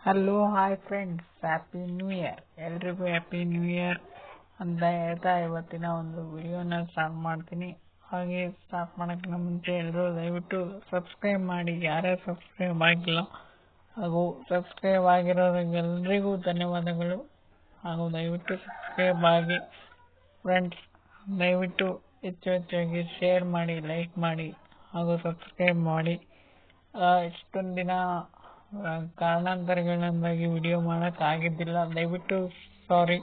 Hello hi friends, happy new year. ಎಲ್ರಿಗೂ happy new year ಅಂತ ಹೇಳ್ತಾ ಇವತ್ತಿನ ಒಂದು ವಿಡಿಯೋನ ಸ್ಟಾರ್ಟ್ ಮಾಡ್ತೀನಿ. ಹಾಗೆ ಸ್ಟಾರ್ಟ್ ಮಾಡೋಕ್ಕಿಂತ ಮುಂಚೆ ಎಲ್ಲರೂ ದಯವಿಟ್ಟು ಸಬ್ಸ್ಕ್ರೈಬ್ ಮಾಡಿ, ಯಾರ್ಯಾರು ಸಬ್ಸ್ಕ್ರೈಬ್ ಆಗಿಲ್ಲ ಹಾಗೂ ಸಬ್ಸ್ಕ್ರೈಬ್ ಆಗಿರೋರಿಗೆಲ್ಲರಿಗೂ ಧನ್ಯವಾದಗಳು. ಹಾಗೂ ದಯವಿಟ್ಟು ಸಬ್ಸ್ಕ್ರೈಬ್ ಆಗಿ ಫ್ರೆಂಡ್ಸ್. ದಯವಿಟ್ಟು ಹೆಚ್ಚಾಗಿ ಶೇರ್ ಮಾಡಿ, ಲೈಕ್ ಮಾಡಿ ಹಾಗೂ ಸಬ್ಸ್ಕ್ರೈಬ್ ಮಾಡಿ. ಇಷ್ಟೊಂದು ದಿನ ಕಾರಣಾಂತರಗಳಿಂದಾಗಿ ವಿಡಿಯೋ ಮಾಡೋಕ್ಕಾಗಿದ್ದಿಲ್ಲ, ದಯವಿಟ್ಟು ಸಾರಿ.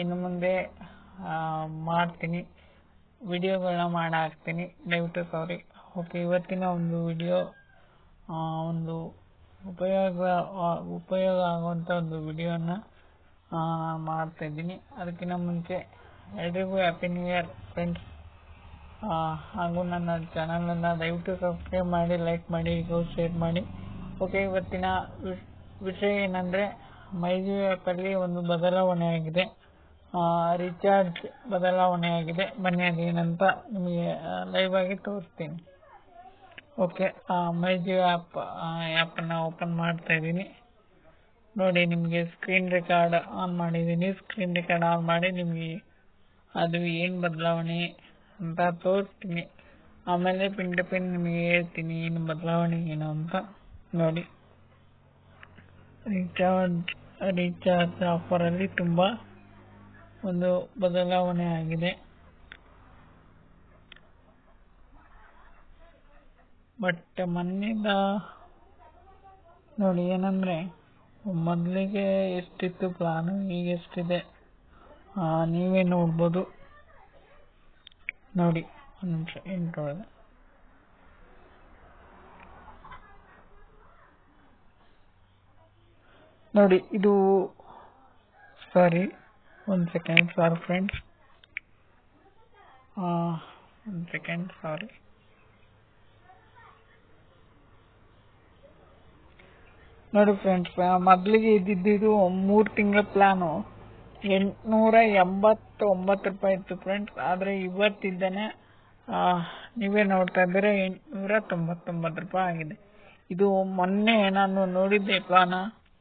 ಇನ್ನು ಮುಂದೆ ಮಾಡ್ತೀನಿ, ವಿಡಿಯೋಗಳನ್ನ ಹಾಕ್ತೀನಿ, ದಯವಿಟ್ಟು ಸಾರಿ. ಓಕೆ, ಇವತ್ತಿನ ಒಂದು ವಿಡಿಯೋ ಒಂದು ಉಪಯೋಗ ಆಗುವಂಥ ಒಂದು ವಿಡಿಯೋನ ಮಾಡ್ತಾಯಿದ್ದೀನಿ. ಅದಕ್ಕಿಂತ ಮುಂಚೆ ಎಲ್ರಿಗೂ ಹ್ಯಾಪಿ ನ್ಯೂ ಇಯರ್ ಫ್ರೆಂಡ್ಸ್. ಹಾಗೂ ನನ್ನ ಚಾನಲನ್ನು ದಯವಿಟ್ಟು ಸಬ್ಸ್ಕ್ರೈಬ್ ಮಾಡಿ, ಲೈಕ್ ಮಾಡಿ, ಶೇರ್ ಮಾಡಿ. ಓಕೆ, ಇವತ್ತಿನ ವಿಷಯ ಏನಂದರೆ, ಮೈಜಿಯೋ ಆ್ಯಪಲ್ಲಿ ಒಂದು ಬದಲಾವಣೆ ಆಗಿದೆ, ರೀಚಾರ್ಜ್ ಬದಲಾವಣೆ ಆಗಿದೆ. ಬನ್ನಿ ಅದೇನಂತ ನಿಮಗೆ ಲೈವ್ ಆಗಿ ತೋರಿಸ್ತೀನಿ. ಓಕೆ, ಮೈಜಿಯೋ ಆ್ಯಪನ್ನು ಓಪನ್ ಮಾಡ್ತಾ ಇದ್ದೀನಿ. ನೋಡಿ, ನಿಮಗೆ ಸ್ಕ್ರೀನ್ ರೆಕಾರ್ಡ್ ಆನ್ ಮಾಡಿದ್ದೀನಿ. ಸ್ಕ್ರೀನ್ ರೆಕಾರ್ಡ್ ಆನ್ ಮಾಡಿ ನಿಮಗೆ ಅದು ಏನು ಬದಲಾವಣೆ ಅಂತ ತೋರಿಸ್ತೀನಿ. ಆಮೇಲೆ ಪಿನ್ ಟು ಪಿನ್ ನಿಮಗೆ ಹೇಳ್ತೀನಿ ಏನು ಬದಲಾವಣೆ ಏನು ಅಂತ. ನೋಡಿ, ರೀಚಾರ್ಜ್ ಆಫರಲ್ಲಿ ತುಂಬ ಒಂದು ಬದಲಾವಣೆ ಆಗಿದೆ. ಬಟ್ ಮೊನ್ನೆದ ನೋಡಿ ಏನಂದರೆ, ಮೊದಲಿಗೆ ಎಷ್ಟಿತ್ತು ಪ್ಲಾನು, ಈಗ ಎಷ್ಟಿದೆ ನೀವೇ ನೋಡ್ಬೋದು. ನೋಡಿ, ಒಂದು ನಿಮಿಷ ಎಂಟೊಳಗೆ ನೋಡಿ, ಇದು ಸಾರಿ ಒಂದು ಸೆಕೆಂಡ್ ಫ್ರೆಂಡ್ಸ್, ಒಂದು ಸೆಕೆಂಡ್ ಸಾರಿ. ನೋಡಿ ಫ್ರೆಂಡ್ಸ್, ಮೊದಲಿಗೆ ಇದ್ದಿದ್ದು 3 ತಿಂಗಳ ಪ್ಲಾನು 889 ರೂಪಾಯಿ ಇತ್ತು ಫ್ರೆಂಡ್ಸ್. ಆದರೆ ಇವತ್ತಿದ್ದಾನೆ ನೀವೇ ನೋಡ್ತಾ ಇದ್ದೀರಾ 899 ರೂಪಾಯಿ ಆಗಿದೆ. ಇದು ಮೊನ್ನೆ ನಾನು ನೋಡಿದ್ದೆ ಪ್ಲಾನ.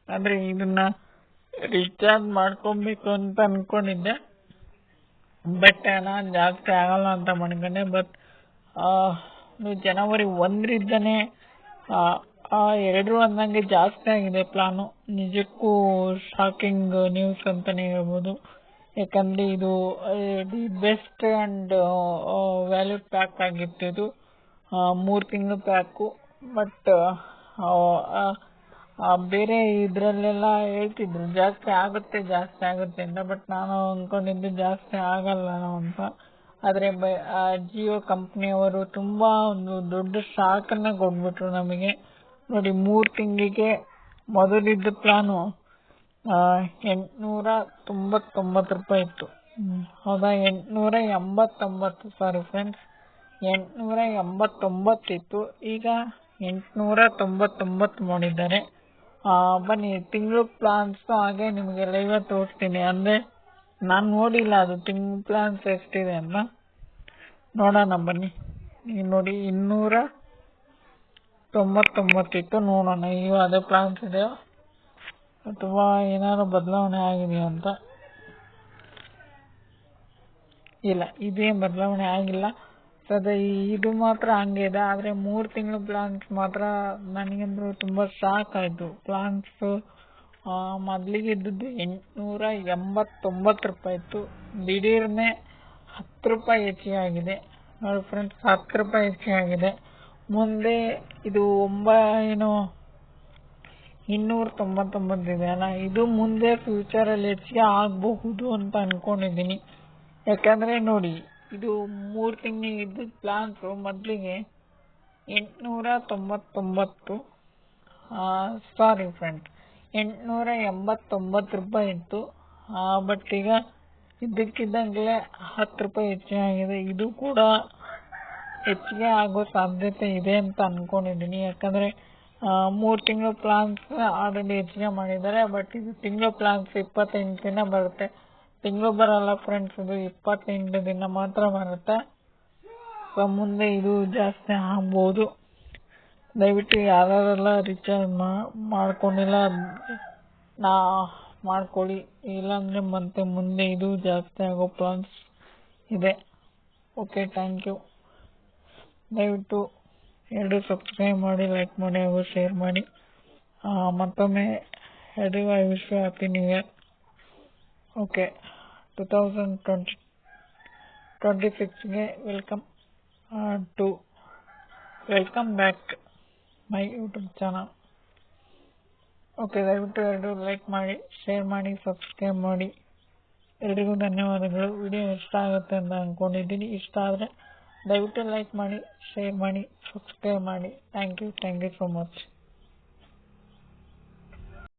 ಆದರೆ ಇದನ್ನ ರೀಚಾರ್ಜ್ ಮಾಡ್ಕೊಬೇಕು ಅಂತ ಅಂದ್ಕೊಂಡಿದ್ದೆ, ಬಟ್ ನಾನು ಜಾಸ್ತಿ ಆಗಲ್ಲ ಅಂತ ಮಾಡ್ಕೊಂಡೆ. ಬಟ್ ಜನವರಿ 1ರಿಂದನೇ 2 ಅಂದಂಗೆ ಜಾಸ್ತಿ ಆಗಿದೆ ಪ್ಲಾನು. ನಿಜಕ್ಕೂ ಶಾಕಿಂಗ್ ನ್ಯೂಸ್ ಅಂತಲೇ ಹೇಳ್ಬೋದು. ಯಾಕಂದರೆ ಇದು the best and value pack ಆಗಿತ್ತು. ಇದು 3 ತಿಂಗಳ ಪ್ಯಾಕು. ಬಟ್ ಬೇರೆ ಇದರಲ್ಲೆಲ್ಲ ಹೇಳ್ತಿದ್ರು ಜಾಸ್ತಿ ಆಗುತ್ತೆ ಅಂತ. ಬಟ್ ನಾನು ಅಂದ್ಕೊಂಡಿದ್ದು ಜಾಸ್ತಿ ಆಗಲ್ಲ ಅಂತ. ಆದರೆ ಜಿಯೋ ಕಂಪ್ನಿಯವರು ತುಂಬ ಒಂದು ದೊಡ್ಡ ಶಾಕನ್ನು ಕೊಟ್ಬಿಟ್ರು ನಮಗೆ. ನೋಡಿ, 3 ತಿಂಗಳಿಗೆ ಮೊದಲಿದ್ದ ಪ್ಲಾನು 899 ರೂಪಾಯಿ ಇತ್ತು. ಹೌದಾ, 889 ಸಾರಿ ಫ್ರೆಂಡ್ಸ್, 889 ಇತ್ತು. ಈಗ 899 ಮಾಡಿದ್ದಾರೆ. ಬನ್ನಿ, ತಿಂಗಳು ಪ್ಲಾನ್ಸ್ ಹಾಗೆ ನಿಮಗೆ ಲೈವ್ ತೋರಿಸ್ತೀನಿ. ಅಂದರೆ ನಾನು ನೋಡಿಲ್ಲ ಅದು ತಿಂಗಳು ಪ್ಲಾನ್ಸ್ ಎಷ್ಟಿದೆ ಅಂತ. ನೋಡೋಣ ಬನ್ನಿ. ಈಗ ನೋಡಿ, 299 ಇತ್ತು. ನೋಡೋಣ ಈಗ ಅದೇ ಪ್ಲಾನ್ಸ್ ಇದೆಯೋ ಅಥವಾ ಏನಾದ್ರು ಬದಲಾವಣೆ ಆಗಿದೆಯಾ ಅಂತ. ಇಲ್ಲ, ಇದೇನು ಬದಲಾವಣೆ ಆಗಿಲ್ಲ. ಸದ್ಯ ಇದು ಮಾತ್ರ ಹಂಗೆ ಇದೆ. ಆದರೆ 3 ತಿಂಗಳ ಪ್ಲಾನ್ಸ್ ಮಾತ್ರ ನನಗಂದ್ರೂ ತುಂಬ ಶಾಕ್ ಆಯಿತು. ಪ್ಲಾನ್ಸು ಮೊದಲಿಗೆ ಇದ್ದದ್ದು 889 ರೂಪಾಯಿ ಇತ್ತು. ದಿಢೀರ್ನೆ 10 ರೂಪಾಯಿ ಹೆಚ್ಚಿಗೆ ಆಗಿದೆ. ನೋಡಿ ಫ್ರೆಂಡ್ಸ್, 10 ರೂಪಾಯಿ ಹೆಚ್ಚಿಗೆ ಆಗಿದೆ. ಮುಂದೆ ಇದು 299 ಇದೆ ಅಲ್ಲ, ಇದು ಮುಂದೆ ಫ್ಯೂಚರಲ್ಲಿ ಹೆಚ್ಚಿಗೆ ಆಗಬಹುದು ಅಂತ ಅಂದ್ಕೊಂಡಿದ್ದೀನಿ. ಯಾಕಂದರೆ ನೋಡಿ, ಇದು 3 ತಿಂಗಳಿಗೆ ಇದ್ದಿದ್ದ ಪ್ಲಾನ್ಸು ಮೊದಲಿಗೆ 899 ಸಾರಿ ಫ್ರೆಂಡ್ಸ್ 889 ರೂಪಾಯಿ ಇತ್ತು. ಬಟ್ ಈಗ ಇದ್ದಕ್ಕಿದ್ದಂಗೆ 10 ರೂಪಾಯಿ ಹೆಚ್ಚಿಗೆ ಆಗಿದೆ. ಇದು ಕೂಡ ಹೆಚ್ಚಿಗೆ ಆಗೋ ಸಾಧ್ಯತೆ ಇದೆ ಅಂತ ಅಂದ್ಕೊಂಡಿದ್ದೀನಿ. ಯಾಕಂದರೆ 3 ತಿಂಗಳ ಪ್ಲಾನ್ಸ್ ಆಲ್ರೆಡಿ ಹೆಚ್ಚಿಗೆ ಮಾಡಿದ್ದಾರೆ. ಬಟ್ ಇದು ತಿಂಗಳ ಪ್ಲಾನ್ಸ್ 28 ದಿನ ಬರುತ್ತೆ. ತಿಂಗಳು ಬರಲ್ಲ ಫ್ರೆಂಡ್ಸ್, ಇದು 28 ದಿನ ಮಾತ್ರ ಬರುತ್ತೆ. ಸೊ ಮುಂದೆ ಇದು ಜಾಸ್ತಿ ಆಗ್ಬೋದು. ದಯವಿಟ್ಟು ಯಾರೆಲ್ಲ ರೀಚಾರ್ಜ್ ಮಾಡ್ಕೊಂಡಿಲ್ಲ ನಾ ಮಾಡ್ಕೊಳ್ಳಿ, ಇಲ್ಲಾಂದರೆ ಮತ್ತೆ ಮುಂದೆ ಇದು ಜಾಸ್ತಿ ಆಗೋ ಪ್ಲಾನ್ಸ್ ಇದೆ. Okay, thank you. ದಯವಿಟ್ಟು ಎಲ್ಲರೂ ಸಬ್ಸ್ಕ್ರೈಬ್ ಮಾಡಿ, ಲೈಕ್ ಮಾಡಿ ಹಾಗೂ ಶೇರ್ ಮಾಡಿ. ಮತ್ತೊಮ್ಮೆ ಎಲ್ರಿಗೂ I wish you happy new year. Okay, 2026ಗೆ welcome back my YouTube channel. Okay, ದಯವಿಟ್ಟು ಎಲ್ಲರೂ ಲೈಕ್ ಮಾಡಿ, ಶೇರ್ ಮಾಡಿ, ಸಬ್ಸ್ಕ್ರೈಬ್ ಮಾಡಿ. ಎಲ್ರಿಗೂ ಧನ್ಯವಾದಗಳು. ವಿಡಿಯೋ ಇಷ್ಟ ಆಗುತ್ತೆ ಅಂತ ಅಂದ್ಕೊಂಡಿದ್ದೀನಿ. ಇಷ್ಟ ಆದರೆ ದಯವಿಟ್ಟು ಲೈಕ್ ಮಾಡಿ, ಶೇರ್ ಮಾಡಿ, ಸಬ್ಸ್ಕ್ರೈಬ್ ಮಾಡಿ. Thank you so much.